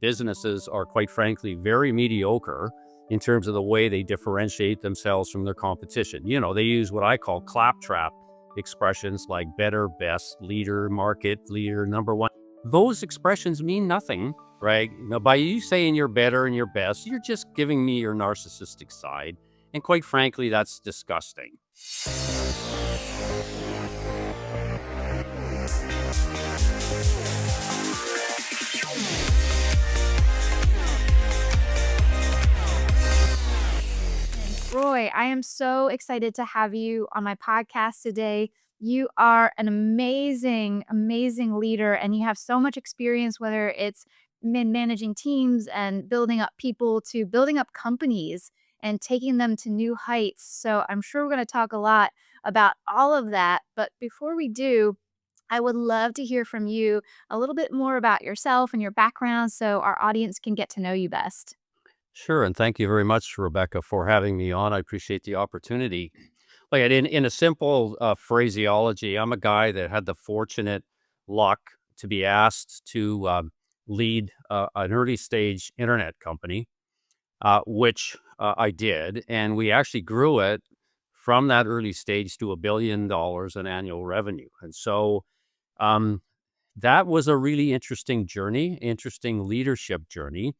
Businesses are, quite frankly, very mediocre in terms of the way they differentiate themselves from their competition. They use what I call claptrap expressions like better, best, leader, market leader, number one. Those expressions mean nothing, right? Now, by you saying you're better and you're best, you're just giving me your narcissistic side. And quite frankly, that's disgusting. Roy, I am so excited to have you on my podcast today. You are an amazing, amazing leader, and you have so much experience, whether it's in managing teams and building up people to building up companies and taking them to new heights. So I'm sure we're going to talk a lot about all of that. But before we do, I would love to hear from you a little bit more about yourself and your background so our audience can get to know you best. Sure, and thank you very much, Rebecca, for having me on. I appreciate the opportunity. Like in a simple phraseology, I'm a guy that had the fortunate luck to be asked to lead an early stage internet company, which I did, and we actually grew it from that early stage to $1 billion in annual revenue. And so um, that was a really interesting journey, interesting leadership journey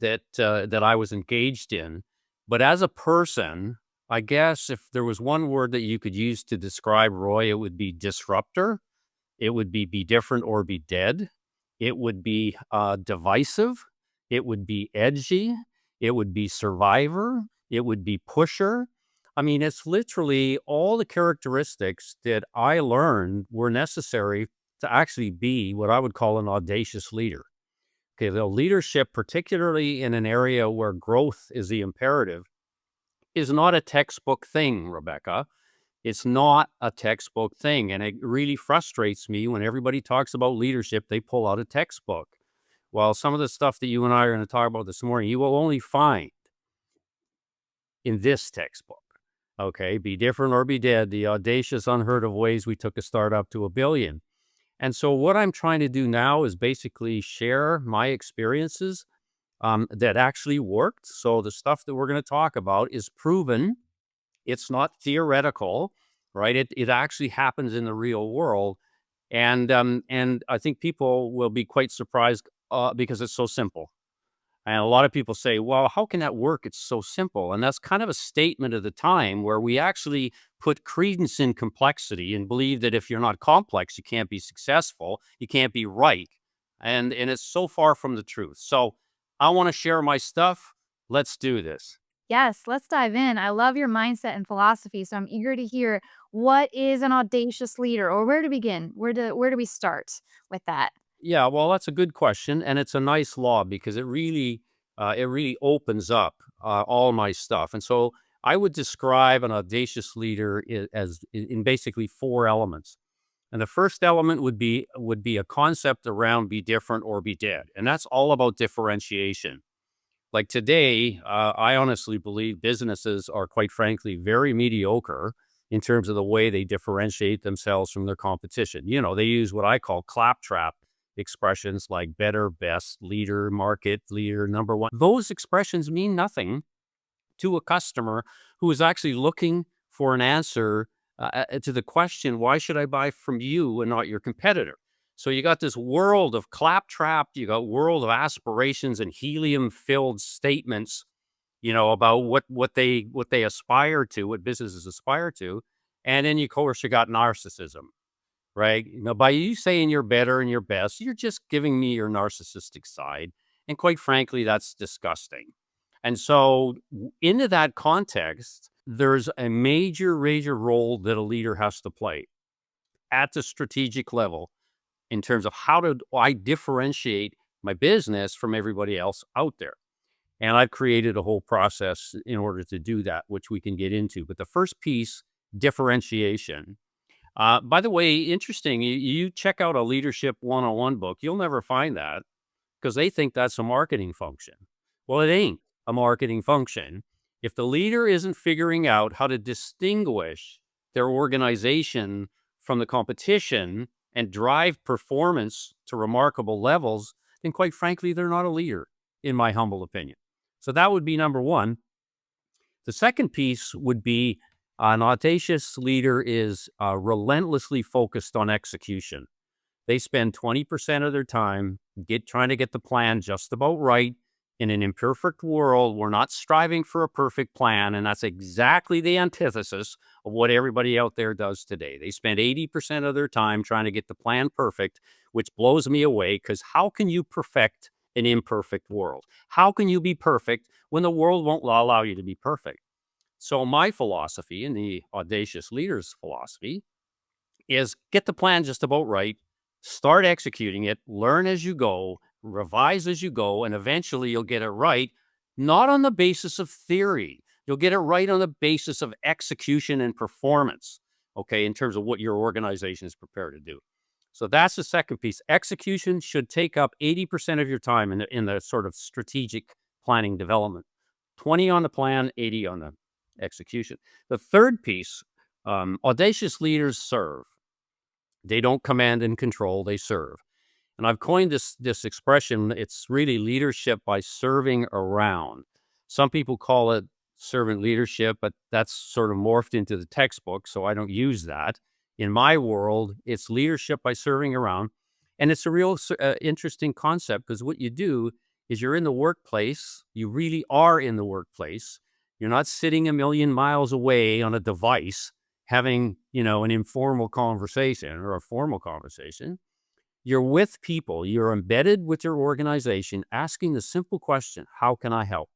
that I was engaged in. But as a person, I guess if there was one word that you could use to describe Roy, it would be disruptor. It would be different or be dead. It would be divisive. It would be edgy. It would be survivor. It would be pusher. I mean, it's literally all the characteristics that I learned were necessary to actually be what I would call an audacious leader. Okay, the leadership, particularly in an area where growth is the imperative, is not a textbook thing, Rebecca. It's not a textbook thing. And it really frustrates me when everybody talks about leadership, they pull out a textbook. Well, some of the stuff that you and I are going to talk about this morning, you will only find in this textbook. Okay, be different or be dead, the audacious, unheard of ways we took a startup to $1 billion. And so, what I'm trying to do now is basically share my experiences that actually worked. So, the stuff that we're going to talk about is proven. It's not theoretical, right? It actually happens in the real world, and I think people will be quite surprised because it's so simple. And a lot of people say, "Well, how can that work? It's so simple." And that's kind of a statement of the time where we actually put credence in complexity and believe that if you're not complex, you can't be successful, you can't be right. And it's so far from the truth. So I want to share my stuff. Let's do this. Yes, let's dive in. I love your mindset and philosophy, so I'm eager to hear what is an audacious leader or where to begin? Where do we start with that? Yeah, well, that's a good question, and it's a nice law because it really opens up all my stuff. And so I would describe an audacious leader as in basically four elements. And the first element would be a concept around be different or be dead, and that's all about differentiation. Like today, I honestly believe businesses are, quite frankly, very mediocre in terms of the way they differentiate themselves from their competition. They use what I call claptrap expressions like better, best, leader, market leader, number one. Those expressions mean nothing to a customer who is actually looking for an answer to the question, why should I buy from you and not your competitor? So you got this world of claptrap, you got world of aspirations and helium filled statements, about what they aspire to, what businesses aspire to. And then of course you got narcissism, right? By you saying you're better and you're best, you're just giving me your narcissistic side. And quite frankly, that's disgusting. And so, into that context, there's a major role that a leader has to play at the strategic level in terms of how do I differentiate my business from everybody else out there. And I've created a whole process in order to do that, which we can get into. But the first piece, differentiation. By the way, interesting, you check out a leadership 101 book, you'll never find that because they think that's a marketing function. Well, it ain't a marketing function. If the leader isn't figuring out how to distinguish their organization from the competition and drive performance to remarkable levels, And quite frankly, they're not a leader, in my humble opinion. So that would be number one. The second piece would be an audacious leader is relentlessly focused on execution. They spend 20% of their time trying to get the plan just about right. In an imperfect world, we're not striving for a perfect plan, and that's exactly the antithesis of what everybody out there does today. They spend 80% of their time trying to get the plan perfect, which blows me away because how can you perfect an imperfect world? How can you be perfect when the world won't allow you to be perfect? So my philosophy and the audacious leader's philosophy is get the plan just about right, start executing it, learn as you go, revise as you go, and eventually you'll get it right, not on the basis of theory. You'll get it right on the basis of execution and performance, okay, in terms of what your organization is prepared to do. So that's the second piece. Execution should take up 80% of your time in the sort of strategic planning development. 20 on the plan, 80 on the execution. The third piece, audacious leaders serve. They don't command and control, they serve. And I've coined this expression. It's really leadership by serving around. Some people call it servant leadership, but that's sort of morphed into the textbook, so I don't use that. In my world, it's leadership by serving around, and it's a real interesting concept because what you do is you're in the workplace. You really are in the workplace. You're not sitting a million miles away on a device having, an informal conversation or a formal conversation. You're with people, you're embedded with your organization, asking the simple question, how can I help?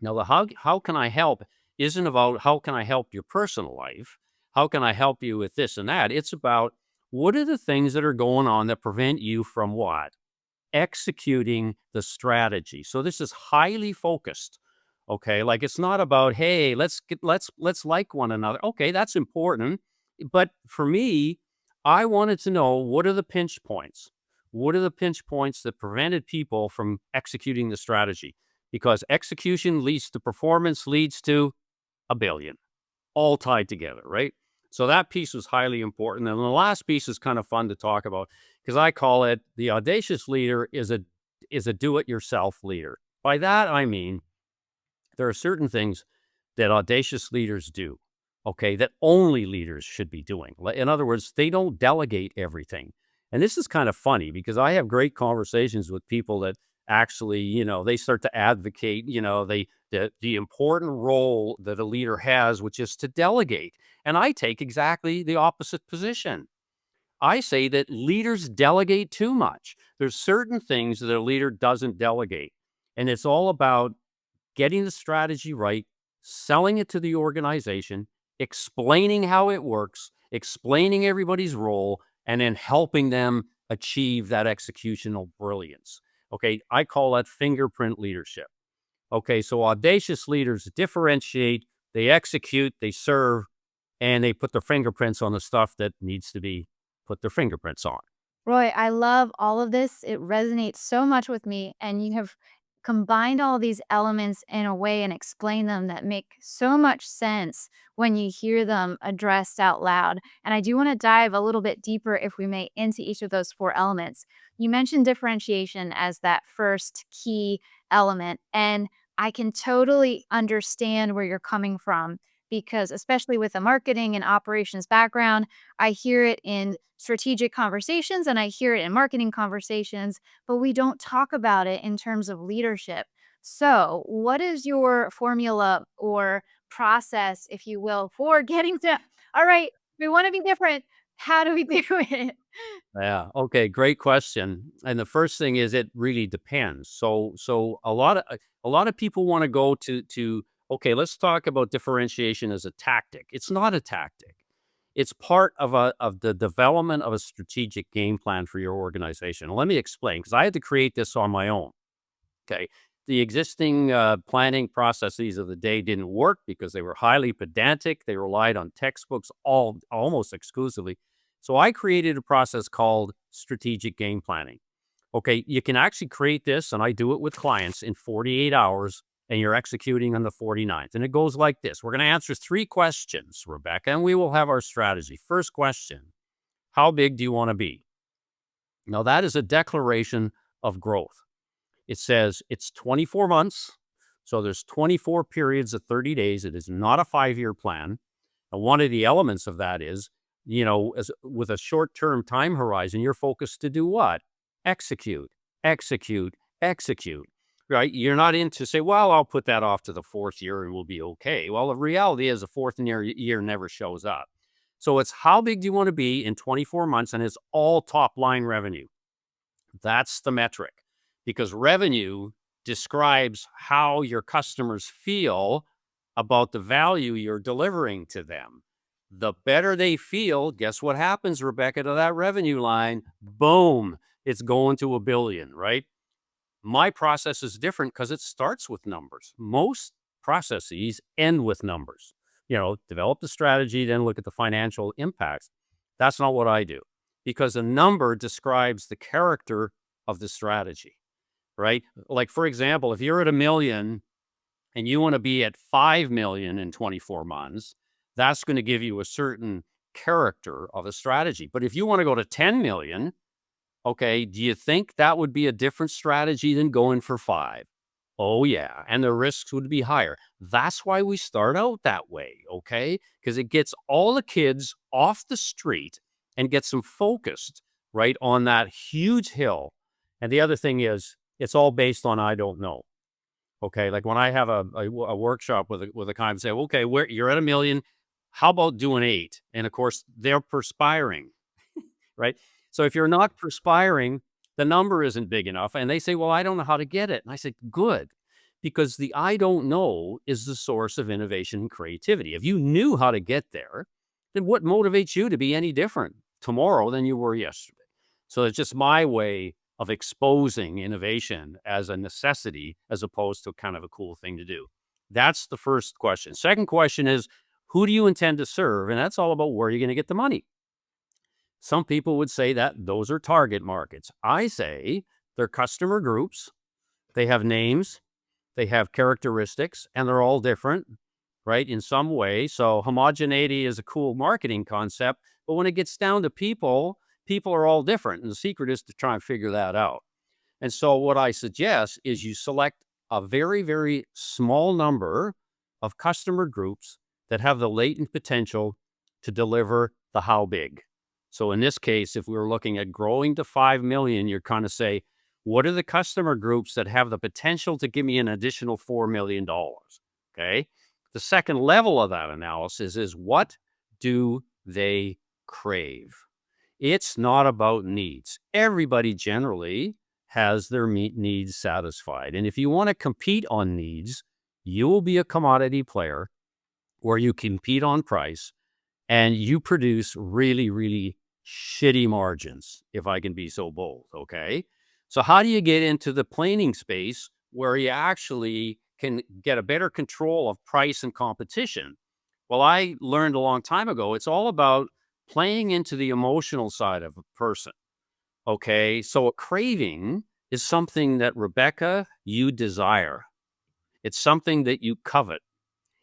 Now, the how can I help isn't about how can I help your personal life? How can I help you with this and that? It's about what are the things that are going on that prevent you from what? Executing the strategy. So this is highly focused. Okay, like it's not about hey, let's like one another. Okay, that's important, but for me, I wanted to know what are the pinch points. What are the pinch points that prevented people from executing the strategy? Because execution leads to performance, leads to a billion, all tied together, right? So that piece was highly important. And the last piece is kind of fun to talk about because I call it the audacious leader is a do-it-yourself leader. By that I mean there are certain things that audacious leaders do, okay, that only leaders should be doing. In other words, they don't delegate everything. And this is kind of funny because I have great conversations with people that actually, they start to advocate, the important role that a leader has, which is to delegate. And I take exactly the opposite position. I say that leaders delegate too much. There's certain things that a leader doesn't delegate. And it's all about getting the strategy right, selling it to the organization, explaining how it works, explaining everybody's role, and then helping them achieve that executional brilliance. Okay, I call that fingerprint leadership. Okay, so audacious leaders differentiate, they execute, they serve, and they put their fingerprints on the stuff that needs to be put their fingerprints on. Roy, I love all of this. It resonates so much with me, and you have combined all these elements in a way and explained them that make so much sense when you hear them addressed out loud. And I do want to dive a little bit deeper, if we may, into each of those four elements. You mentioned differentiation as that first key element, and I can totally understand where you're coming from because, especially with a marketing and operations background, I hear it in strategic conversations and I hear it in marketing conversations, but we don't talk about it in terms of leadership. So, what is your formula or process, if you will, for getting to, all right, we want to be different. How do we do it? Yeah. Okay. Great question. And the first thing is it really depends. So a lot of people want to go to okay. Let's talk about differentiation as a tactic. It's not a tactic. It's part of the development of a strategic game plan for your organization. Let me explain because I had to create this on my own. Okay. The existing planning processes of the day didn't work because they were highly pedantic. They relied on textbooks almost exclusively. So I created a process called strategic game planning. Okay. You can actually create this, and I do it with clients in 48 hours, and you're executing on the 49th. And it goes like this. We're going to answer three questions, Rebecca, and we will have our strategy. First question: how big do you want to be? Now, that is a declaration of growth. It says it's 24 months. So there's 24 periods of 30 days. It is not a 5-year plan. And one of the elements of that is, as with a short-term time horizon, you're focused to do what? Execute, execute, execute, right? You're not into say, well, I'll put that off to the 4th year and we'll be okay. Well, the reality is the 4th year never shows up. So it's how big do you want to be in 24 months? And it's all top line revenue. That's the metric because revenue describes how your customers feel about the value you're delivering to them. The better they feel, guess what happens, Rebecca, to that revenue line? Boom, it's going to a billion, right? My process is different because it starts with numbers. Most processes end with numbers. Develop the strategy, then look at the financial impacts. That's not what I do because a number describes the character of the strategy, right? Like, for example, if you're at a million and you want to be at 5 million in 24 months, that's going to give you a certain character of a strategy. But if you want to go to 10 million, okay, do you think that would be a different strategy than going for 5? Oh, yeah. And the risks would be higher. That's why we start out that way, okay? Because it gets all the kids off the street and gets them focused, right, on that huge hill. And the other thing is, it's all based on I don't know. Okay. Like when I have a workshop with a client and say, okay, you're at a million. How about doing 8? And of course, they're perspiring, right? So if you're not perspiring, the number isn't big enough. And they say, well, I don't know how to get it. And I said, good, because the I don't know is the source of innovation and creativity. If you knew how to get there, then what motivates you to be any different tomorrow than you were yesterday? So it's just my way of exposing innovation as a necessity as opposed to kind of a cool thing to do. That's the first question. Second question is, who do you intend to serve? And that's all about where you're going to get the money. Some people would say that those are target markets. I say they're customer groups. They have names, they have characteristics, and they're all different, right, in some way. So homogeneity is a cool marketing concept, but when it gets down to people, people are all different. And the secret is to try and figure that out. And so what I suggest is you select a very, very small number of customer groups that have the latent potential to deliver the how big. So in this case, if we were looking at growing to 5 million, you're kind of say, what are the customer groups that have the potential to give me an additional $4 million? Okay. The second level of that analysis is what do they crave? It's not about needs. Everybody generally has their needs satisfied. And if you want to compete on needs, you will be a commodity player where you compete on price and you produce really, really shitty margins, if I can be so bold. Okay. So, how do you get into the planing space where you actually can get a better control of price and competition? Well, I learned a long time ago, it's all about playing into the emotional side of a person. Okay. So, a craving is something that, Rebecca, you desire, it's something that you covet.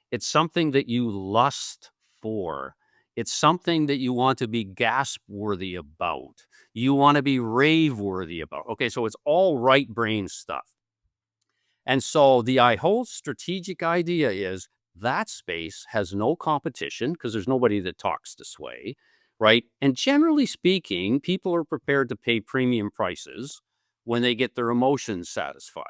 It's something that you lust for. It's something that you want to be gasp worthy about. You want to be rave worthy about. Okay, so it's all right brain stuff. And so the whole strategic idea is that space has no competition because there's nobody that talks this way, right? And generally speaking, people are prepared to pay premium prices when they get their emotions satisfied.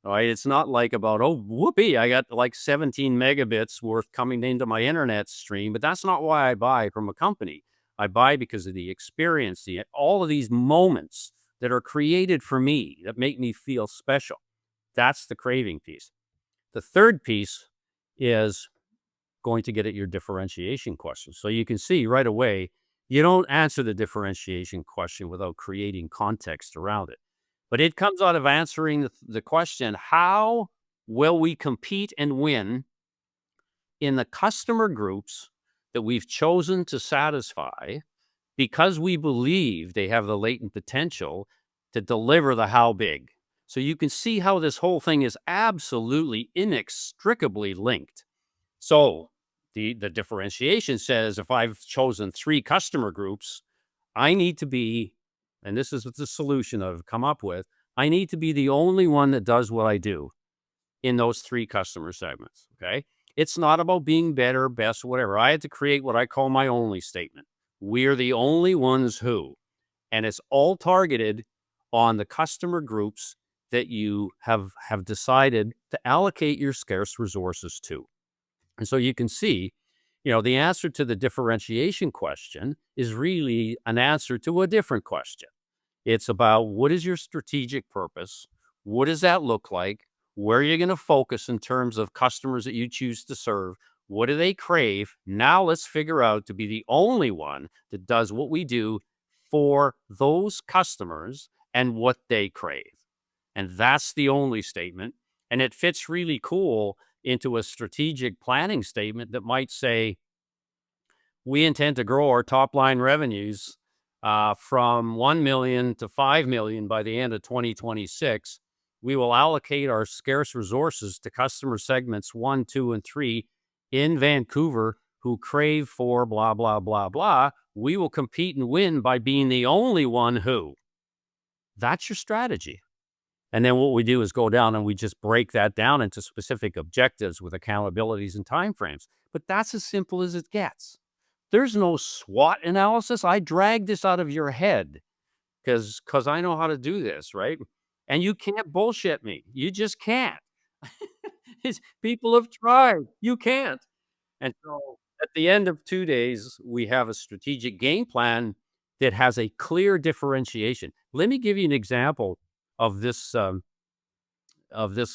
Right? It's not like about, oh, whoopee, I got like 17 megabits worth coming into my internet stream, but that's not why I buy from a company. I buy because of the experience, all of these moments that are created for me that make me feel special. That's the craving piece. The third piece is going to get at your differentiation question. So you can see right away, you don't answer the differentiation question without creating context around it. But it comes out of answering the question, how will we compete and win in the customer groups that we've chosen to satisfy because we believe they have the latent potential to deliver the how big. So you can see how this whole thing is absolutely inextricably linked. So the differentiation says if I've chosen 3 customer groups, I need to be, and this is the solution I've come up with, I need to be the only one that does what I do in those 3 customer segments, okay? It's not about being better, best, whatever. I had to create what I call my only statement. We're the only ones who, and it's all targeted on the customer groups that you have decided to allocate your scarce resources to. And so you can see, the answer to the differentiation question is really an answer to a different question. It's about what is your strategic purpose? What does that look like? Where are you going to focus in terms of customers that you choose to serve? What do they crave? Now let's figure out to be the only one that does what we do for those customers and what they crave. And that's the only statement. And it fits really cool into a strategic planning statement that might say, we intend to grow our top line revenues from 1 million to 5 million by the end of 2026. We will allocate our scarce resources to customer segments 1, 2, and 3 in Vancouver who crave for blah, blah, blah, blah. We will compete and win by being the only one who. That's your strategy. And then what we do is go down and we just break that down into specific objectives with accountabilities and timeframes. But that's as simple as it gets. There's no SWOT analysis. I drag this out of your head because I know how to do this, right? And you can't bullshit me. You just can't. People have tried. You can't. And so at the end of 2 days, we have a strategic game plan that has a clear differentiation. Let me give you an example of this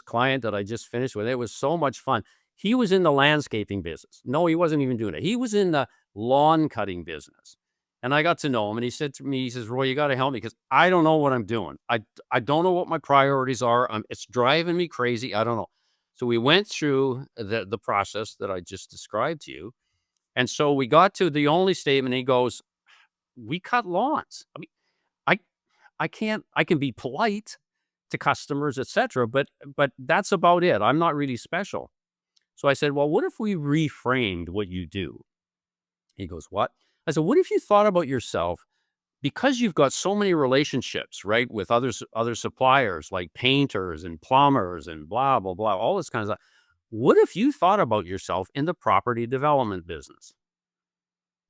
client that I just finished with. It was so much fun. He was in the landscaping business. No, he wasn't even doing it. He was in the lawn cutting business. And I got to know him and he said to me, he says, "Roy, you got to help me because I don't know what I'm doing. I don't know what my priorities are. It's driving me crazy. I don't know." So we went through the process that I just described to you. And so we got to the only statement. He goes, "We cut lawns. I mean, I I can be polite to customers, etc., but that's about it. I'm not really special." So I said, "Well, what if we reframed what you do?" He goes, "What?" I said, "What if you thought about yourself because you've got so many relationships, right, with other suppliers like painters and plumbers and blah blah blah, all this kind of stuff. What if you thought about yourself in the property development business,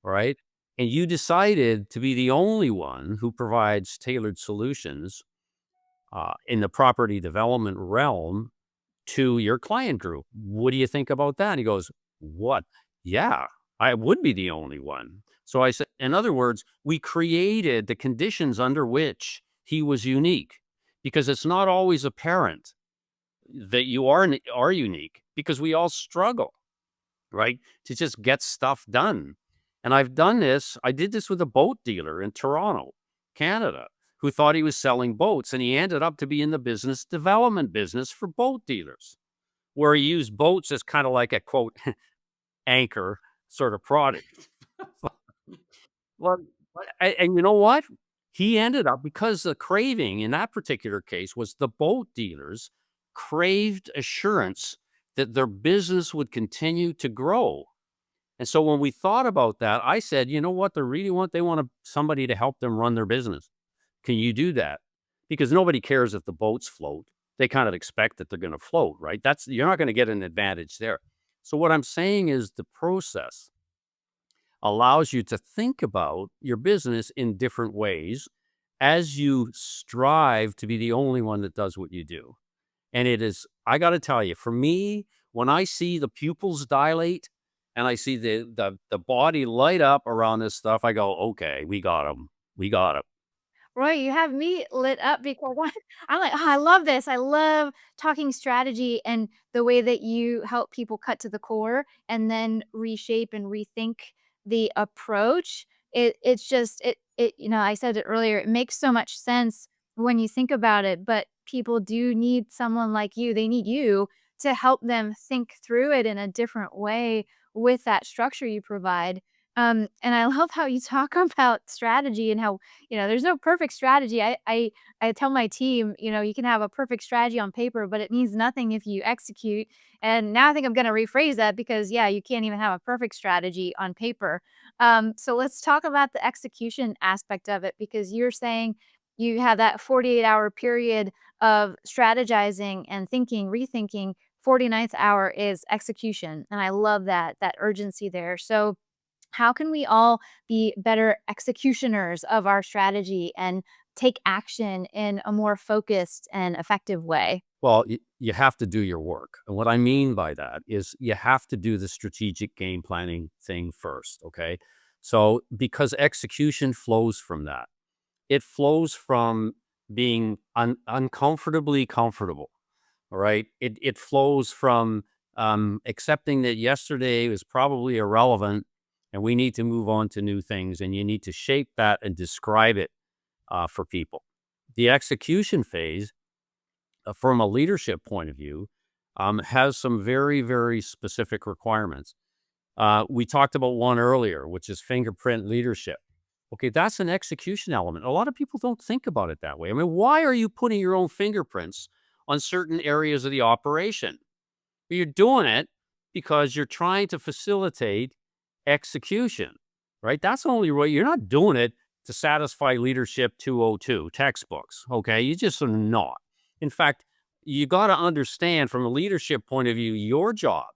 right? And you decided to be the only one who provides tailored solutions in the property development realm to your client group. What do you think about that?" He goes, "What? Yeah, I would be the only one." So I said, in other words, we created the conditions under which he was unique because it's not always apparent that you are unique because we all struggle, right? To just get stuff done. And I've done this. I did this with a boat dealer in Toronto, Canada, who thought he was selling boats and he ended up to be in the business development business for boat dealers where he used boats as kind of like a quote anchor sort of product. Well, and you know what? He ended up because the craving in that particular case was the boat dealers craved assurance that their business would continue to grow. And so when we thought about that, I said, you know what they really want? They want somebody to help them run their business. Can you do that? Because nobody cares if the boats float. They kind of expect that they're going to float, right? That's you're not going to get an advantage there. So what I'm saying is the process allows you to think about your business in different ways as you strive to be the only one that does what you do. And it is, I got to tell you, for me, when I see the pupils dilate and I see the body light up around this stuff, I go, okay, we got them. We got 'em. Roy, you have me lit up because I'm like, "Oh, I love this. I love talking strategy and the way that you help people cut to the core and then reshape and rethink the approach." It's just I said it earlier, it makes so much sense when you think about it, but people do need someone like you. They need you to help them think through it in a different way with that structure you provide. And I love how you talk about strategy and how there's no perfect strategy. I tell my team, you can have a perfect strategy on paper, but it means nothing if you execute. And now I think I'm going to rephrase that because yeah, you can't even have a perfect strategy on paper. So let's talk about the execution aspect of it because you're saying you have that 48-hour period of strategizing and thinking, rethinking. 49th hour is execution, and I love that urgency there. So how can we all be better executioners of our strategy and take action in a more focused and effective way? Well, you have to do your work. And what I mean by that is you have to do the strategic game planning thing first. Okay. So, because execution flows from that, it flows from being uncomfortably comfortable. All right. It flows from accepting that yesterday was probably irrelevant and we need to move on to new things. And you need to shape that and describe it for people. The execution phase, from a leadership point of view, has some very, very specific requirements. We talked about one earlier, which is fingerprint leadership. Okay, that's an execution element. A lot of people don't think about it that way. I mean, why are you putting your own fingerprints on certain areas of the operation? You're doing it because you're trying to facilitate execution, right? That's only right. You're not doing it to satisfy leadership 202 textbooks. Okay. You just are not. In fact, you got to understand from a leadership point of view, your job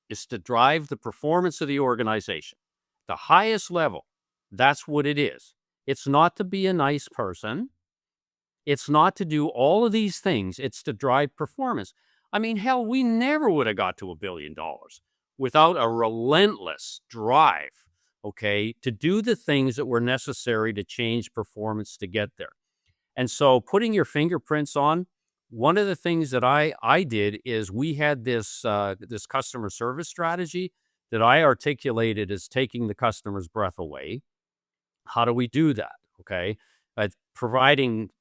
is to drive the performance of the organization, the highest level. That's what it is. It's not to be a nice person. It's not to do all of these things. It's to drive performance. I mean, hell, we never would have got to $1 billion without a relentless drive, okay, to do the things that were necessary to change performance to get there. And so putting your fingerprints on, one of the things that I did is we had this customer service strategy that I articulated as taking the customer's breath away. How do we do that? Okay.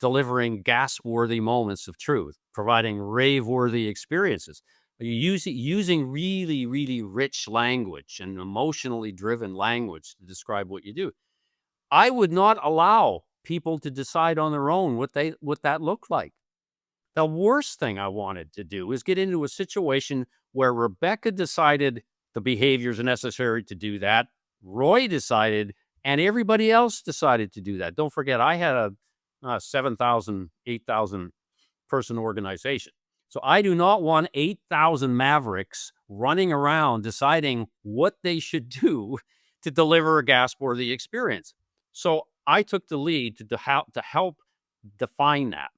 Delivering gas-worthy moments of truth, providing rave-worthy experiences. Using really, really rich language and emotionally driven language to describe what you do. I would not allow people to decide on their own what that looked like. The worst thing I wanted to do is get into a situation where Rebecca decided the behaviors necessary to do that. Roy decided, and everybody else decided to do that. Don't forget, I had a 7,000, 8,000 person organization. So I do not want 8,000 mavericks running around deciding what they should do to deliver a gas-worthy experience. So I took the lead to help define that.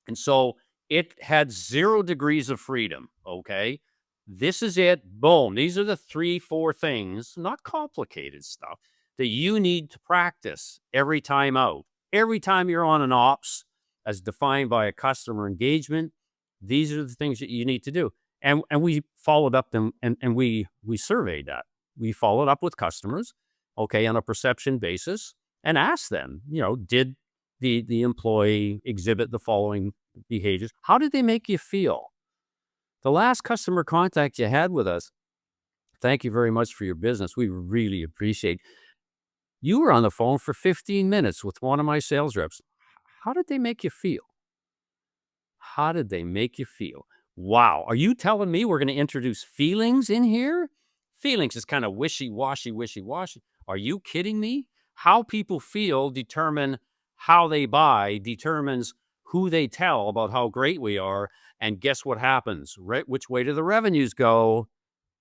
And so it had 0 degrees of freedom, okay? This is it, boom. These are the 3, 4 things, not complicated stuff, that you need to practice every time out. Every time you're on an ops, as defined by a customer engagement, these are the things that you need to do. And we followed up them and we surveyed that. We followed up with customers, okay, on a perception basis and asked them, did the employee exhibit the following behaviors? How did they make you feel? The last customer contact you had with us, thank you very much for your business. We really appreciate. You were on the phone for 15 minutes with one of my sales reps. How did they make you feel? How did they make you feel? Wow. Are you telling me we're going to introduce feelings in here? Feelings is kind of wishy-washy, wishy-washy. Are you kidding me? How people feel determine how they buy, determines who they tell about how great we are. And guess what happens? Which way do the revenues go?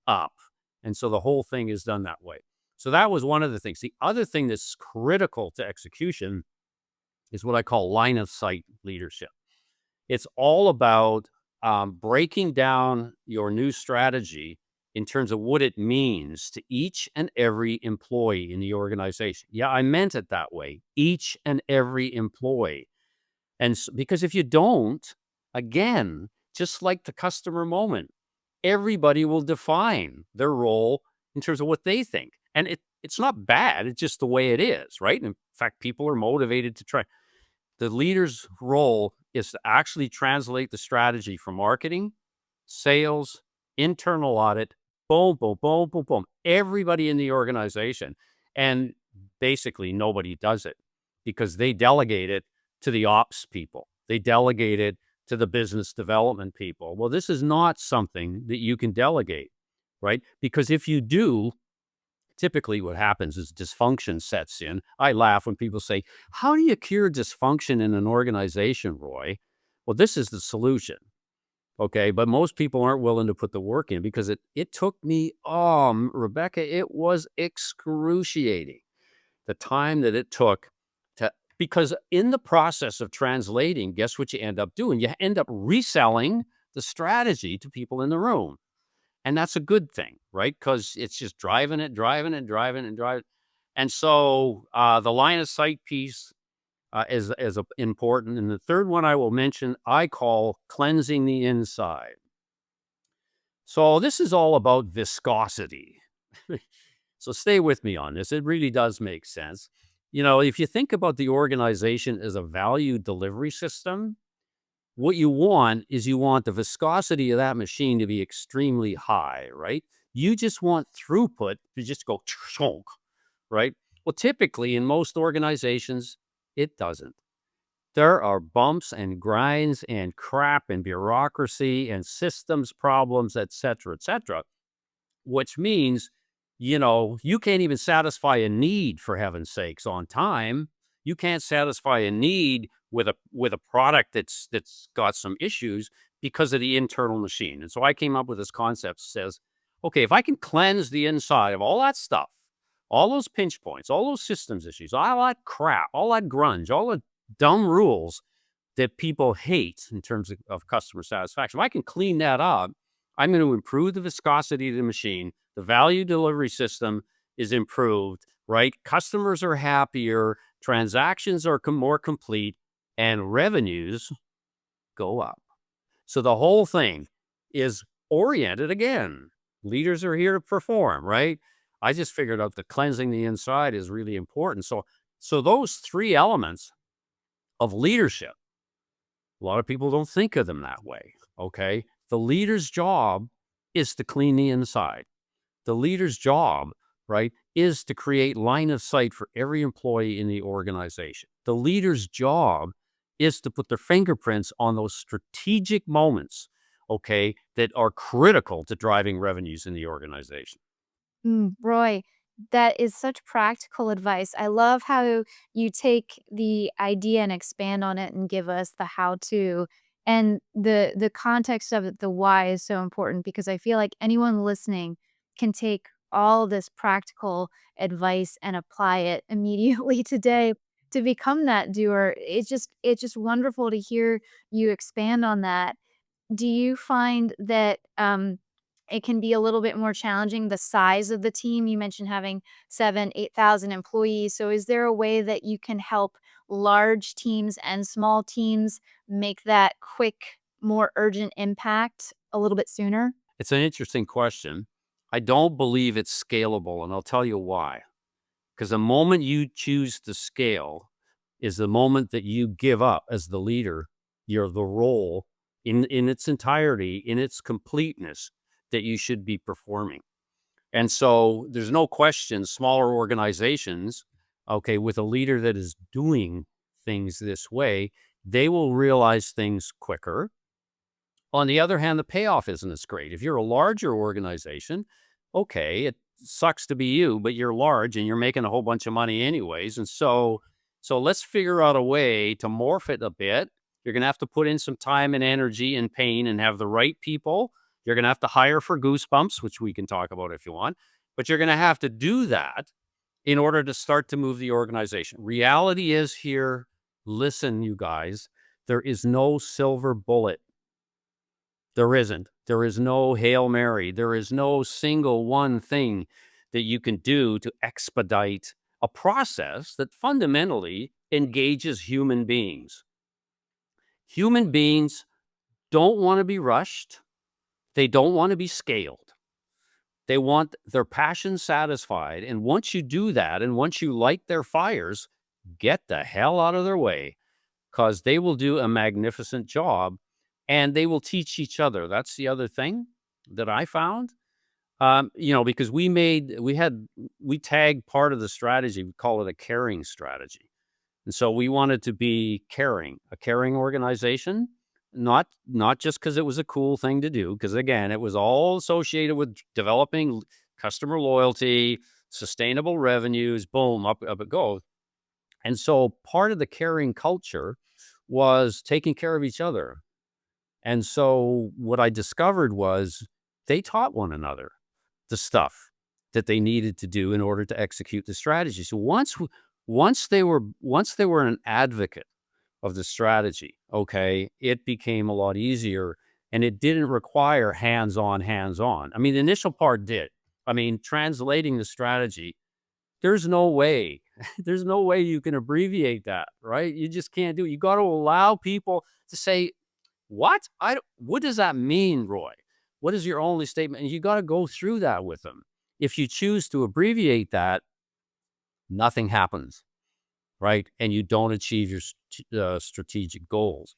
Up. And so the whole thing is done that way. So that was one of the things. The other thing that's critical to execution is what I call line of sight leadership. It's all about breaking down your new strategy in terms of what it means to each and every employee in the organization. Yeah, I meant it that way. Each and every employee. And because if you don't, again, just like the customer moment, everybody will define their role in terms of what they think. And it's not bad. It's just the way it is, right? In fact, people are motivated to try. The leader's role is to actually translate the strategy from marketing, sales, internal audit, boom, boom, boom, boom, boom. Everybody in the organization. And basically, nobody does it because they delegate it to the ops people. They delegate it to the business development people. Well, this is not something that you can delegate, right? Because if you do, typically what happens is dysfunction sets in. I laugh when people say, "How do you cure dysfunction in an organization, Roy?" Well, this is the solution. Okay, but most people aren't willing to put the work in because it took me, Rebecca, it was excruciating the time that it took to, because in the process of translating, guess what you end up doing? You end up reselling the strategy to people in the room. And that's a good thing, right? Because it's just driving it, driving and driving and driving. And so the line of sight piece is important. And the third one I will mention, I call cleansing the inside. So this is all about viscosity. So stay with me on this. It really does make sense. You know, if you think about the organization as a value delivery system, what you want is you want the viscosity of that machine to be extremely high, right? You just want throughput to just go chunk, right? Well, typically in most organizations, it doesn't. There are bumps and grinds and crap and bureaucracy and systems problems, et cetera, et cetera. Which means, you can't even satisfy a need, for heaven's sakes, on time. You can't satisfy a need with a product that's got some issues because of the internal machine. And so I came up with this concept that says, okay, if I can cleanse the inside of all that stuff, all those pinch points, all those systems issues, all that crap, all that grunge, all the dumb rules that people hate in terms of customer satisfaction. If I can clean that up, I'm going to improve the viscosity of the machine. The value delivery system is improved, right? Customers are happier, transactions are more complete, and revenues go up. So the whole thing is oriented again. Leaders are here to perform, right? I just figured out that cleansing the inside is really important. So those three elements of leadership, a lot of people don't think of them that way. Okay. The leader's job is to clean the inside. The leader's job, right, is to create line of sight for every employee in the organization. The leader's job is to put their fingerprints on those strategic moments, okay, that are critical to driving revenues in the organization. Roy, that is such practical advice. I love how you take the idea and expand on it and give us the how to. And the context of it, the why is so important because I feel like anyone listening can take all this practical advice and apply it immediately today to become that doer. It's just wonderful to hear you expand on that. Do you find that, it can be a little bit more challenging, the size of the team? You mentioned having 7, 8,000 employees, so is there a way that you can help large teams and small teams make that quick, more urgent impact a little bit sooner? It's an interesting question. I don't believe it's scalable, and I'll tell you why. Because the moment you choose to scale is the moment that you give up as the leader, the role in its entirety, in its completeness that you should be performing. And so there's no question smaller organizations, okay, with a leader that is doing things this way, they will realize things quicker. On the other hand, the payoff isn't as great. If you're a larger organization, okay, it sucks to be you, but you're large and you're making a whole bunch of money anyways. And so let's figure out a way to morph it a bit. You're going to have to put in some time and energy and pain and have the right people. You're going to have to hire for goosebumps, which we can talk about if you want, but you're going to have to do that in order to start to move the organization. Reality is here, listen, you guys, there is no silver bullet. There isn't. There is no Hail Mary. There is no single one thing that you can do to expedite a process that fundamentally engages human beings. Human beings don't want to be rushed. They don't want to be scaled. They want their passion satisfied. And once you do that, and once you light their fires, get the hell out of their way because they will do a magnificent job and they will teach each other. That's the other thing that I found. Because we tagged part of the strategy, we call it a caring strategy. And so we wanted to be caring, a caring organization, not just because it was a cool thing to do, because again, it was all associated with developing customer loyalty, sustainable revenues, boom, up it goes. And so part of the caring culture was taking care of each other. And so what I discovered was they taught one another the stuff that they needed to do in order to execute the strategy. So once they were an advocate of the strategy, okay, it became a lot easier and it didn't require hands-on, hands-on. I mean, the initial part did. I mean, translating the strategy, there's no way. There's no way you can abbreviate that, right? You just can't do it. You got to allow people to say, "What? What does that mean, Roy? What is your only statement?" And you got to go through that with them. If you choose to abbreviate that, nothing happens, right? And you don't achieve your strategic goals.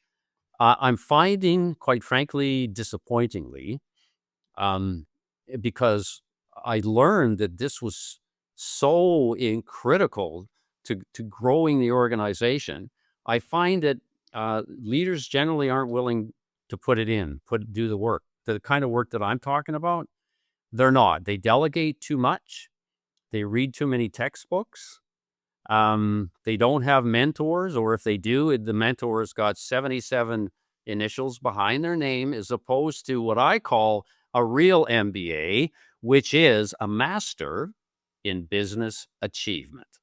I'm finding, quite frankly, disappointingly, um, because I learned that this was so critical to growing the organization. I find that leaders generally aren't willing to put it in, do the work, the kind of work that I'm talking about. They're not. They delegate too much. They read too many textbooks. They don't have mentors, or if they do, the mentor's got 77 initials behind their name, as opposed to what I call a real MBA, which is a master in business achievement.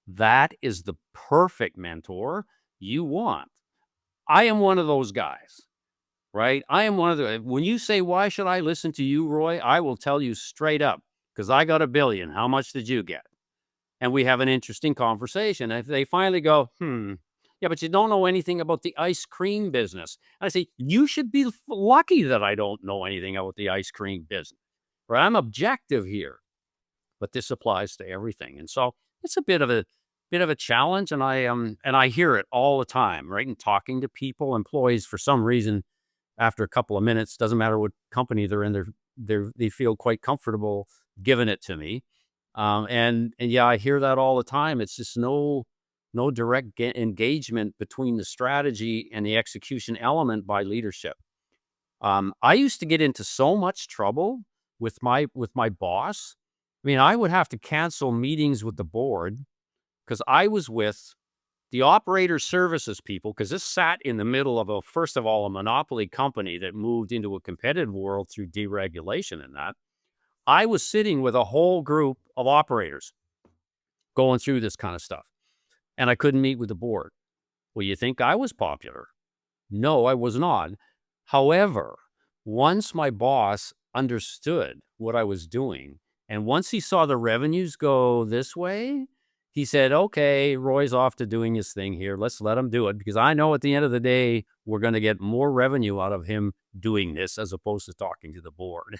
That is the perfect mentor you want. I am one of those guys, right? I am one of the, when you say, why should I listen to you, Roy? I will tell you straight up, because I got a billion. How much did you get? And we have an interesting conversation. If they finally go, yeah, but you don't know anything about the ice cream business. And I say, you should be lucky that I don't know anything about the ice cream business. Right? I'm objective here, but this applies to everything. And so it's a bit of a challenge. And I hear it all the time, right? And talking to people, employees, for some reason, after a couple of minutes, doesn't matter what company they're in, they feel quite comfortable giving it to me. And yeah, I hear that all the time. It's just no direct engagement between the strategy and the execution element by leadership. I used to get into so much trouble with my boss. I mean, I would have to cancel meetings with the board because I was with the operator services people, because this sat in the middle of first of all, a monopoly company that moved into a competitive world through deregulation and that. I was sitting with a whole group of operators going through this kind of stuff, and I couldn't meet with the board. Well, you think I was popular? No, I was not. However, once my boss understood what I was doing, and once he saw the revenues go this way, he said, okay, Roy's off to doing his thing here. Let's let him do it, because I know at the end of the day, we're going to get more revenue out of him doing this as opposed to talking to the board.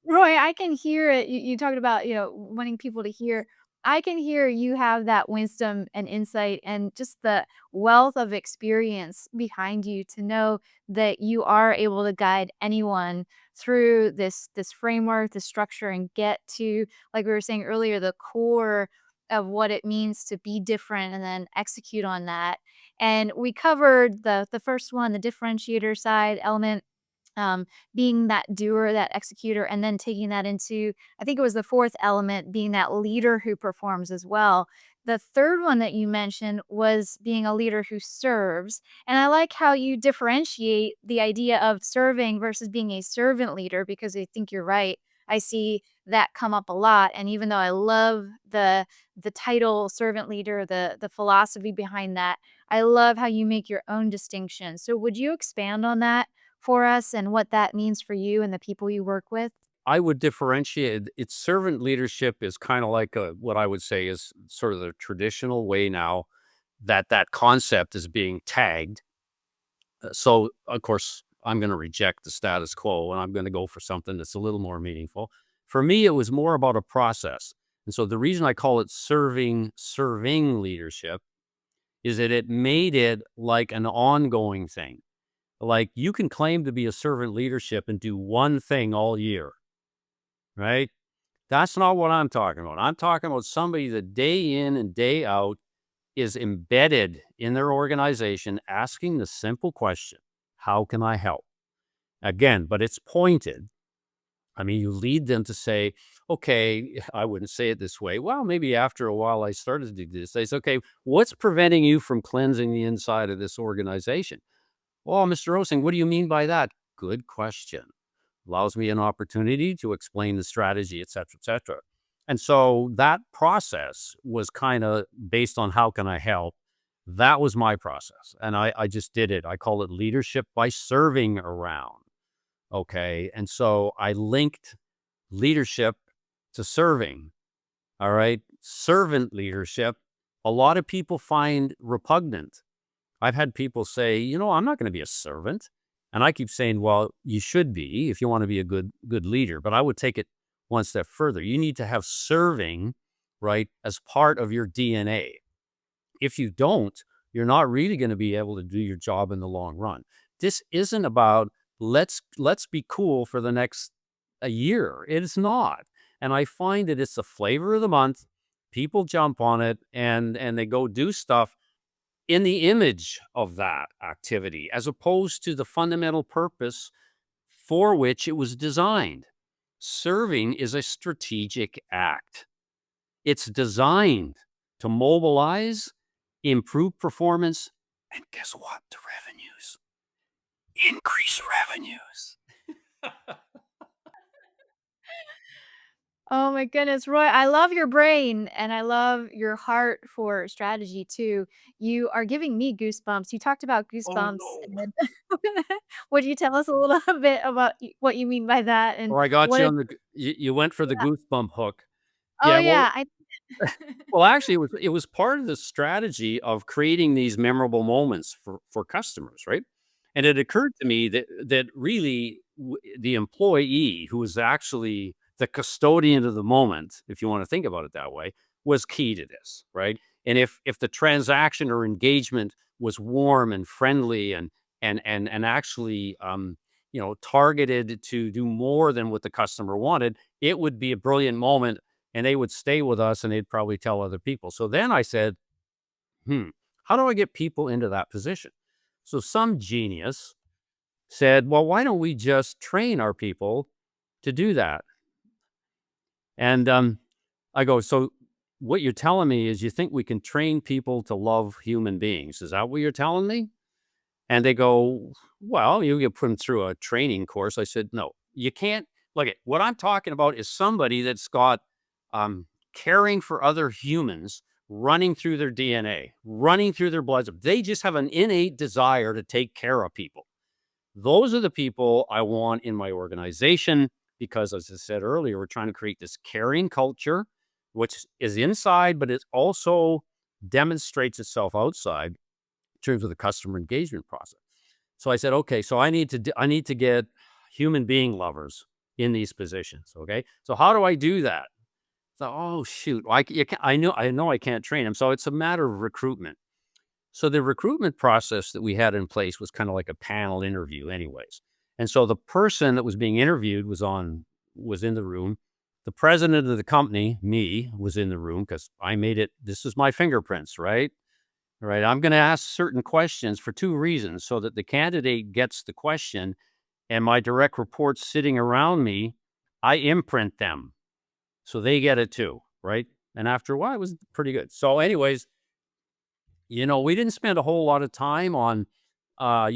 Roy, I can hear it. You talked about, wanting people to hear. I can hear you have that wisdom and insight and just the wealth of experience behind you to know that you are able to guide anyone through this framework, this structure, and get to, like we were saying earlier, the core of what it means to be different and then execute on that. And we covered the first one, the differentiator side element, being that doer, that executor, and then taking that into, I think it was the fourth element, being that leader who performs as well. The third one that you mentioned was being a leader who serves. And I like how you differentiate the idea of serving versus being a servant leader, because I think you're right. I see that come up a lot. And even though I love the title servant leader, the philosophy behind that, I love how you make your own distinction. So would you expand on that for us and what that means for you and the people you work with? I would differentiate. It's servant leadership is kind of like what I would say is sort of the traditional way now that that concept is being tagged. So, of course, I'm going to reject the status quo and I'm going to go for something that's a little more meaningful. For me, it was more about a process. And so the reason I call it serving leadership is that it made it like an ongoing thing. Like you can claim to be a servant leadership and do one thing all year, right? That's not what I'm talking about. I'm talking about somebody that day in and day out is embedded in their organization asking the simple question, how can I help? Again, but it's pointed. I mean, you lead them to say, okay, I wouldn't say it this way. Well, maybe after a while I started to do this. I say, okay, what's preventing you from cleansing the inside of this organization? Well, Mr. Osing, what do you mean by that? Good question. Allows me an opportunity to explain the strategy, et cetera, et cetera. And so that process was kind of based on how can I help? That was my process. And I just did it. I call it leadership by serving around. Okay. And so I linked leadership to serving. All right. Servant leadership, a lot of people find repugnant. I've had people say, I'm not going to be a servant. And I keep saying, well, you should be if you want to be a good leader. But I would take it one step further. You need to have serving, right, as part of your DNA. If you don't, you're not really going to be able to do your job in the long run. This isn't about let's be cool for the next a year. It is not. And I find that it's the flavor of the month. People jump on it and they go do stuff in the image of that activity, as opposed to the fundamental purpose for which it was designed. Serving is a strategic act. It's designed to mobilize, improve performance, and guess what? The revenues. Increase revenues. Oh my goodness, Roy, I love your brain and I love your heart for strategy too. You are giving me goosebumps. You talked about Oh, goosebumps no. and would you tell us a little bit about what you mean by that and Or I got what you it on you went for the yeah. goosebump hook. Oh Yeah, well yeah, I well, actually, it was part of the strategy of creating these memorable moments for customers, right? And it occurred to me that really the employee who was actually the custodian of the moment, if you want to think about it that way, was key to this, right? And if the transaction or engagement was warm and friendly and actually targeted to do more than what the customer wanted, it would be a brilliant moment and they would stay with us and they'd probably tell other people. So then I said, how do I get people into that position? So some genius said, well, why don't we just train our people to do that? And I go, so what you're telling me is you think we can train people to love human beings? Is that what you're telling me? And they go, well, you put them through a training course. I said, no, you can't. Look at what I'm talking about is somebody that's got caring for other humans running through their DNA, running through their blood. They just have an innate desire to take care of people. Those are the people I want in my organization because, as I said earlier, we're trying to create this caring culture, which is inside, but it also demonstrates itself outside in terms of the customer engagement process. So I said, okay, so I need to get human being lovers in these positions. Okay, so how do I do that? So oh shoot, I know I can't train them. So it's a matter of recruitment. So the recruitment process that we had in place was kind of like a panel interview, anyways. And so the person that was being interviewed was in the room. The president of the company, me, was in the room because I made it. This is my fingerprints, right? Right. I'm going to ask certain questions for two reasons so that the candidate gets the question and my direct reports sitting around me, I imprint them so they get it too. Right. And after a while, it was pretty good. So, anyways, we didn't spend a whole lot of time on, how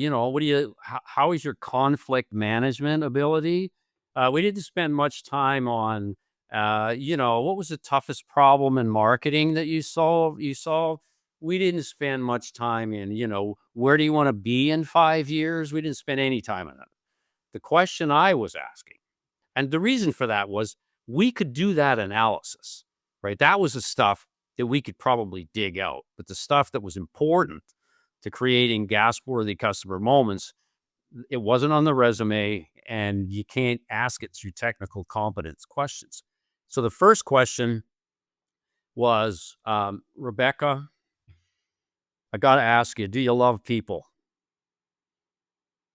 is your conflict management ability? We didn't spend much time on, what was the toughest problem in marketing that you solved. We didn't spend much time in, where do you want to be in 5 years? We didn't spend any time on that. The question I was asking, and the reason for that was we could do that analysis, right? That was the stuff that we could probably dig out. But the stuff that was important to creating gasp worthy customer moments, it wasn't on the resume and you can't ask it through technical competence questions. So the first question was, Rebecca, I got to ask you, do you love people?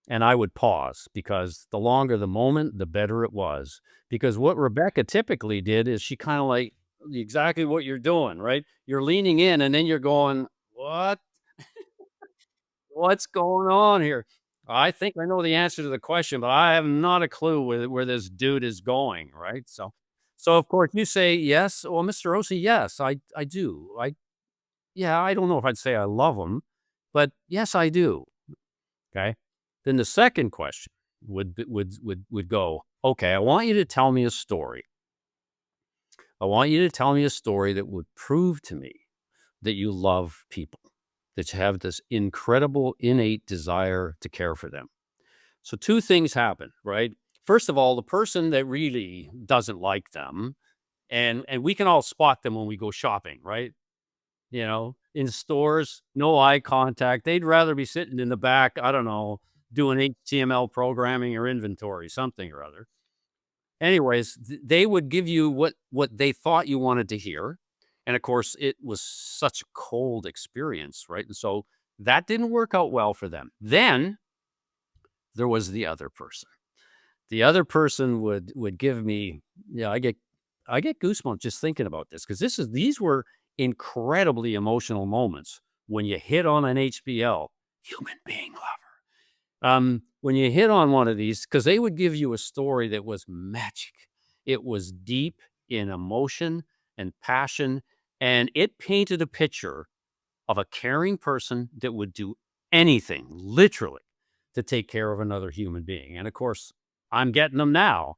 And I would pause because the longer the moment, the better it was. Because what Rebecca typically did is she kind of like exactly what you're doing, right? You're leaning in and then you're going, what? What's going on here? I think I know the answer to the question, but I have not a clue where this dude is going, right? So of course you say, "Yes." Well, Mr. Osei, yes, I do. Yeah, I don't know if I'd say I love him, but yes, I do. Okay. Then the second question would go, "Okay, I want you to tell me a story. I want you to tell me a story that would prove to me that you love people, that you have this incredible innate desire to care for them." So two things happen, right? First of all, the person that really doesn't like them, and we can all spot them when we go shopping, right? In stores, no eye contact. They'd rather be sitting in the back, I don't know, doing HTML programming or inventory, something or other. Anyways, they would give you what they thought you wanted to hear. And of course, it was such a cold experience, right? And so that didn't work out well for them. Then there was the other person. The other person would give me, yeah, I get goosebumps just thinking about this because these were incredibly emotional moments when you hit on an HBL, human being lover. When you hit on one of these, because they would give you a story that was magic. It was deep in emotion and passion, and it painted a picture of a caring person that would do anything, literally, to take care of another human being. And of course, I'm getting them now.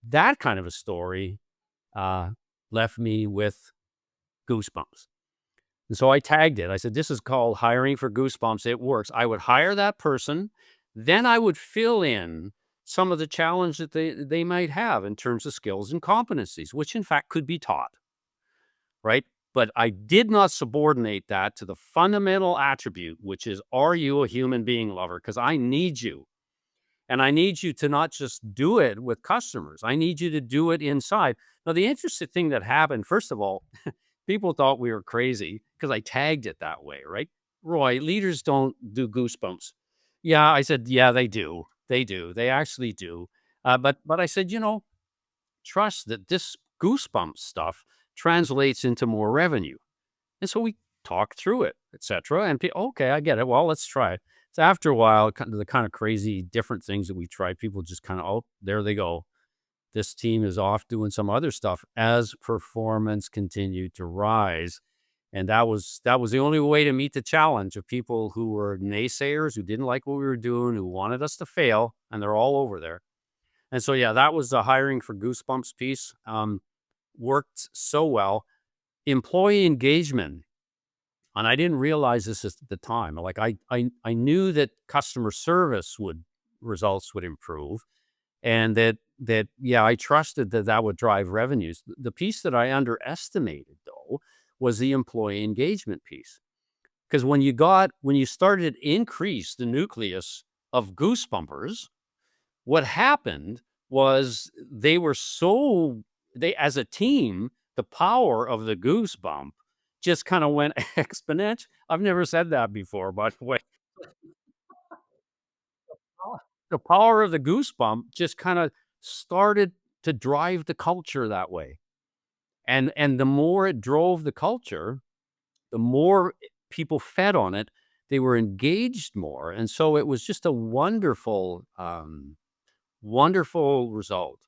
That kind of a story uh, left me with goosebumps. And so I tagged it. I said, "This is called hiring for goosebumps. It works." I would hire that person. Then I would fill in some of the challenge that they might have in terms of skills and competencies, which in fact could be taught, right? But I did not subordinate that to the fundamental attribute, which is, are you a human being lover? Because I need you. And I need you to not just do it with customers. I need you to do it inside. Now, the interesting thing that happened, first of all, people thought we were crazy because I tagged it that way, right? "Roy, leaders don't do goosebumps." Yeah, I said, yeah, they do. They do. They actually do. But I said, trust that this goosebump stuff translates into more revenue. And so we talked through it, etc. And okay, I get it. Well, let's try it. So after a while, the kind of crazy different things that we tried, people just kind of, oh, there they go. This team is off doing some other stuff as performance continued to rise. And that was the only way to meet the challenge of people who were naysayers, who didn't like what we were doing, who wanted us to fail, and they're all over there. And so, yeah, that was the hiring for Goosebumps piece. Worked so well. Employee engagement, and I didn't realize this at the time. Like I knew that customer service results would improve, and that yeah, I trusted that that would drive revenues. The piece that I underestimated though was the employee engagement piece. Because when you started to increase the nucleus of goosebumpers, what happened was they were so they as a team, the power of the goosebump just kind of went exponential. I've never said that before, by the way. The power of the goosebump just kind of started to drive the culture that way. And the more it drove the culture, the more people fed on it, they were engaged more. And so it was just a wonderful, wonderful result.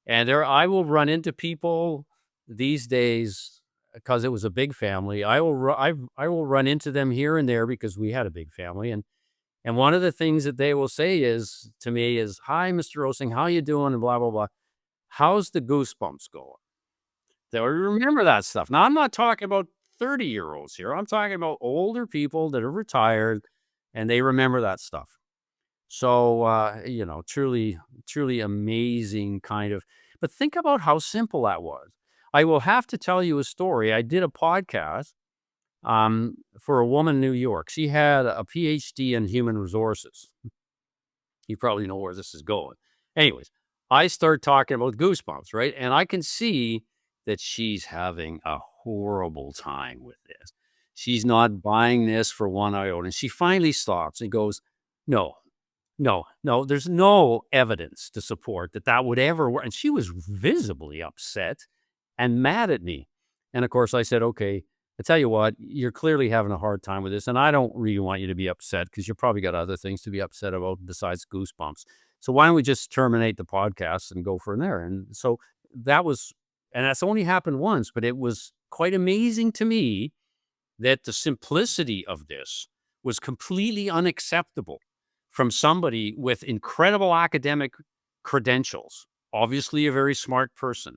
And there I will run into people these days because it was a big family. I will run into them here and there because we had a big family. And one of the things that they will say is to me is, "Hi, Mr. Osing, how you doing?" And blah, blah, blah. "How's the goosebumps going?" They'll remember that stuff. Now, I'm not talking about 30-year-olds here. I'm talking about older people that are retired and they remember that stuff. So, truly, truly amazing kind of, but think about how simple that was. I will have to tell you a story. I did a podcast for a woman in New York. She had a PhD in human resources. You probably know where this is going. Anyways, I start talking about goosebumps, right? And I can see that she's having a horrible time with this. She's not buying this for one iota. And she finally stops and goes, "No, no, no, there's no evidence to support that that would ever work." And she was visibly upset and mad at me. And of course, I said, "Okay." I tell you what, you're clearly having a hard time with this, and I don't really want you to be upset because you probably got other things to be upset about besides goosebumps. So why don't we just terminate the podcast and go from there? And so that was, and that's only happened once, but it was quite amazing to me that the simplicity of this was completely unacceptable from somebody with incredible academic credentials, obviously a very smart person,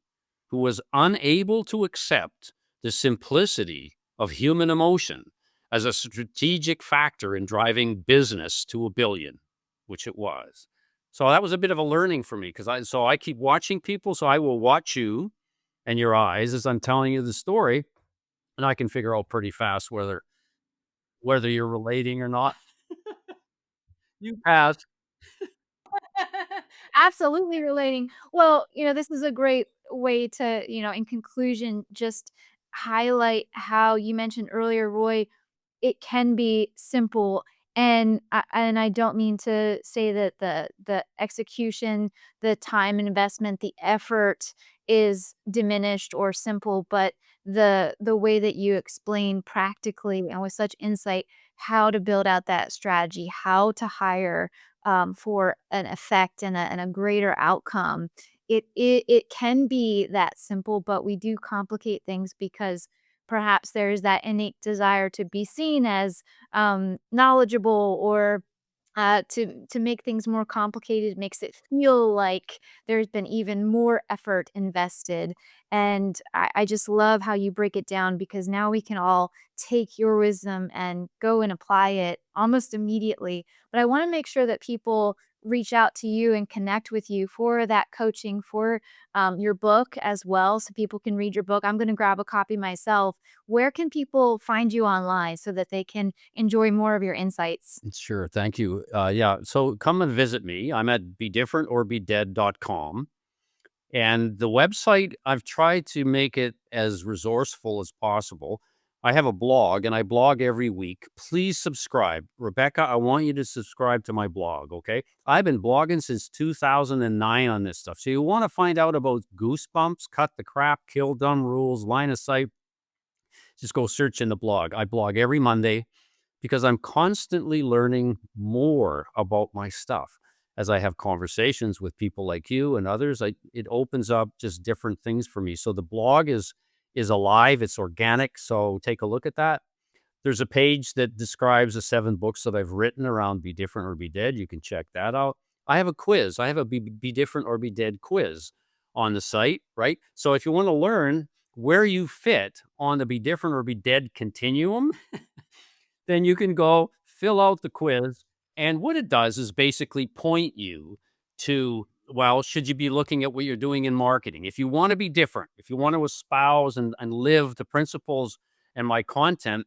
who was unable to accept the simplicity of human emotion as a strategic factor in driving business to a billion, which it was. So that was a bit of a learning for me because I keep watching people. So I will watch you and your eyes as I'm telling you the story, and I can figure out pretty fast whether you're relating or not. You pass. Absolutely relating. Well, this is a great way to, in conclusion, just highlight how you mentioned earlier, Roy, it can be simple, and I don't mean to say that the execution, the time investment, the effort is diminished or simple, but the way that you explain practically and with such insight how to build out that strategy, how to hire, for an effect and a greater outcome. It can be that simple, but we do complicate things because perhaps there's that innate desire to be seen as knowledgeable, or to make things more complicated makes it feel like there's been even more effort invested. And I just love how you break it down because now we can all take your wisdom and go and apply it almost immediately. But I want to make sure that people reach out to you and connect with you for that coaching, for your book as well, so people can read your book. I'm going to grab a copy myself. Where can people find you online so that they can enjoy more of your insights? Sure, thank you. Yeah, so come and visit me. I'm at bedifferentorbedead.com. And the website, I've tried to make it as resourceful as possible. I have a blog and I blog every week. Please subscribe. Rebecca, I want you to subscribe to my blog, okay? I've been blogging since 2009 on this stuff. So you want to find out about goosebumps, cut the crap, kill dumb rules, line of sight, just go search in the blog. I blog every Monday because I'm constantly learning more about my stuff. As I have conversations with people like you and others, it opens up just different things for me. So the blog is alive, it's organic. So take a look at that. There's a page that describes the 7 books that I've written around Be Different or Be Dead. You can check that out. I have a quiz. I have a Be Different or Be Dead quiz on the site, right? So if you want to learn where you fit on the Be Different or Be Dead continuum, then you can go fill out the quiz. And what it does is basically point you to, well, should you be looking at what you're doing in marketing? If you want to be different, if you want to espouse and live the principles and my content,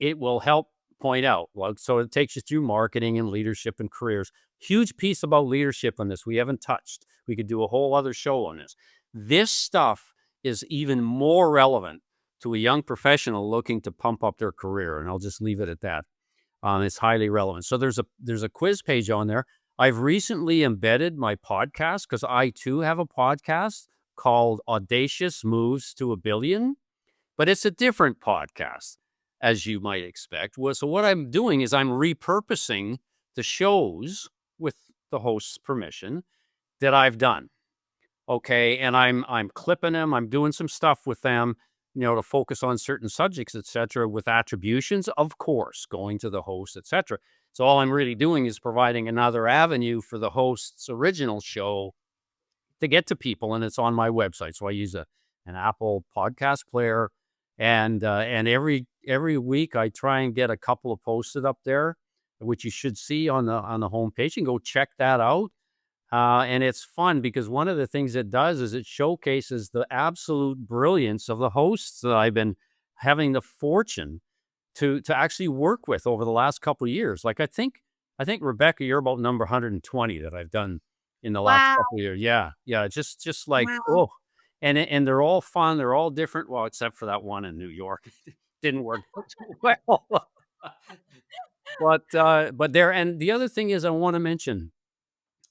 it will help point out. Well, so it takes you through marketing and leadership and careers. Huge piece about leadership on this we haven't touched. We could do a whole other show on this. This stuff is even more relevant to a young professional looking to pump up their career, and I'll just leave it at that. It's highly relevant. So there's a quiz page on there. I've recently embedded my podcast because I too have a podcast called Audacious Moves to a Billion, but it's a different podcast, as you might expect. Well, so what I'm doing is I'm repurposing the shows with the host's permission that I've done. Okay, and I'm clipping them. I'm doing some stuff with them, to focus on certain subjects, etc., with attributions, of course, going to the host, etc. So all I'm really doing is providing another avenue for the host's original show to get to people, and it's on my website. So I use an Apple podcast player, and every week I try and get a couple of posted up there, which you should see on the homepage. You can go check that out. And it's fun because one of the things it does is it showcases the absolute brilliance of the hosts that I've been having the fortune to actually work with over the last couple of years. Like I think Rebecca, you're about number 120 that I've done in the last Wow. couple of years. Yeah, yeah, just like Wow. oh, and they're all fun. They're all different. Well, except for that one in New York, didn't work out too well. But there, and the other thing is, I want to mention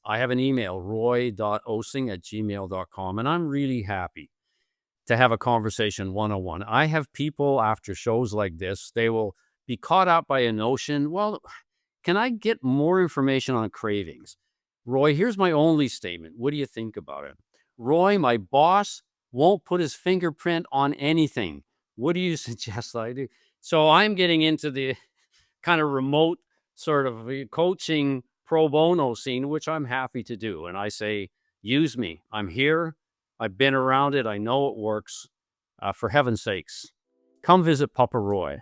I have an email, roy.osing@gmail.com, and I'm really happy to have a conversation one-on-one. I have people after shows like this, they will be caught up by a notion, well, can I get more information on cravings? Roy, here's my only statement. What do you think about it? Roy, my boss won't put his fingerprint on anything. What do you suggest I do? So I'm getting into the kind of remote sort of coaching pro bono scene, which I'm happy to do. And I say, use me. I'm here. I've been around it. I know it works. For heaven's sakes, come visit Papa Roy.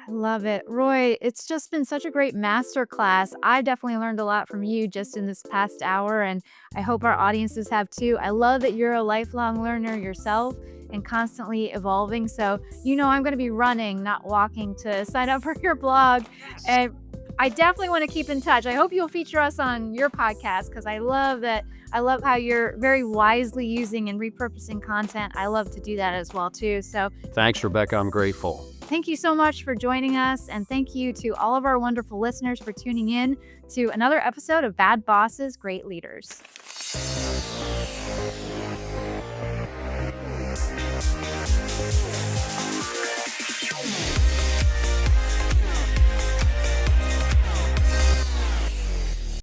I love it. Roy, it's just been such a great master class. I definitely learned a lot from you just in this past hour, and I hope our audiences have too. I love that you're a lifelong learner yourself and constantly evolving. So, I'm going to be running, not walking to sign up for your blog. And I definitely want to keep in touch. I hope you'll feature us on your podcast because I love that. I love how you're very wisely using and repurposing content. I love to do that as well too. So Thanks, Rebecca. I'm grateful. thank you so much for joining us. And thank you to all of our wonderful listeners for tuning in to another episode of Bad Bosses, Great Leaders.